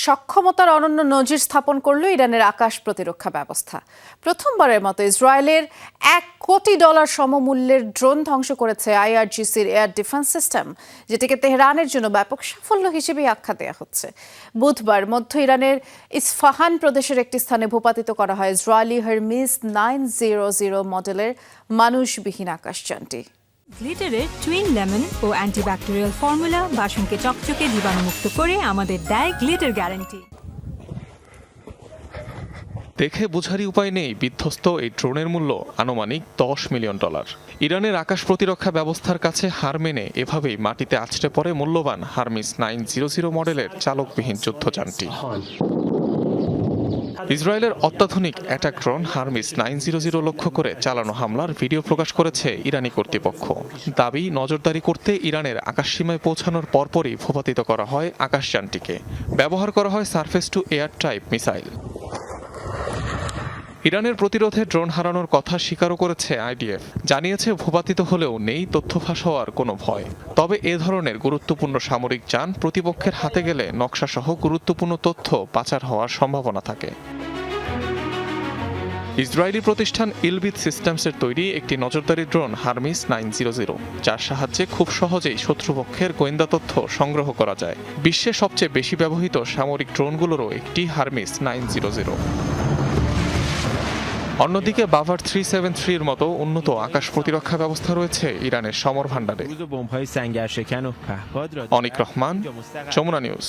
সক্ষমতার অনন্য নজির স্থাপন করল ইরানের আকাশ প্রতিরক্ষা ব্যবস্থা। প্রথমবারের মতো ইসরায়েলের $1 কোটি সমমূল্যের ড্রোন ধ্বংস করেছে আইআরজিসির এয়ার ডিফেন্স সিস্টেম, যেটিকে তেহরানের জন্য ব্যাপক সাফল্য হিসেবে আখ্যা দেওয়া হচ্ছে। বুধবার মধ্য ইরানের ইসফাহান প্রদেশের একটি স্থানে ভূপাতিত করা হয় ইসরায়েলি হারমিস 900 মডেলের মানুষবিহীন আকাশযানটি। গ্লিটারের টুইন লেমন ও অ্যান্টিব্যাকটেরিয়াল ফর্মুলা বাসনকে চকচকে জীবাণুমুক্ত করে আমাদের দেয় গ্লিটার গ্যারান্টি। দেখে বোঝারই উপায় নেই বিধ্বস্ত এই ড্রোনের মূল্য আনুমানিক $10 মিলিয়ন। ইরানের আকাশ প্রতিরক্ষা ব্যবস্থার কাছে হার মেনে এভাবেই মাটিতে আছড়ে পড়ে মূল্যবান হারমিস 900 মডেলের চালকবিহীন যুদ্ধযানটি। ইসরায়েলের অত্যাধুনিক অ্যাটাক ড্রোন হারমিস 900 লক্ষ্য করে চালানো হামলার ভিডিও প্রকাশ করেছে ইরানি কর্তৃপক্ষ। দাবি, নজরদারি করতে ইরানের আকাশসীমায় পৌঁছানোর পরপরই ভূপাতিত করা হয় আকাশযানটিকে। ব্যবহার করা হয় surface two air type missile. ইরানের প্রতিরোধে ড্রোন হারানোর কথা স্বীকারও করেছে আইডিএফ। জানিয়েছে ভূপাতিত হলেও নেই তথ্য ফাঁস হওয়ার কোনো ভয়। তবে এ ধরনের গুরুত্বপূর্ণ সামরিক যান প্রতিপক্ষের হাতে গেলে নকশাসহ গুরুত্বপূর্ণ তথ্য পাচার হওয়ার সম্ভাবনা থাকে। ইসরায়েলি প্রতিষ্ঠান ইলবিট সিস্টেমসের তৈরি একটি নজরদারি ড্রোন হারমিস 900, যার সাহায্যে খুব সহজেই শত্রুপক্ষের গোয়েন্দা তথ্য সংগ্রহ করা যায়। বিশ্বের সবচেয়ে বেশি ব্যবহৃত সামরিক ড্রোনগুলোরও একটি হারমিস 900। অন্যদিকে বাভার 373-এর মতো উন্নত আকাশ প্রতিরক্ষা ব্যবস্থা রয়েছে ইরানের সমর ভাণ্ডারে। অনিক রহমান, যমুনা নিউজ।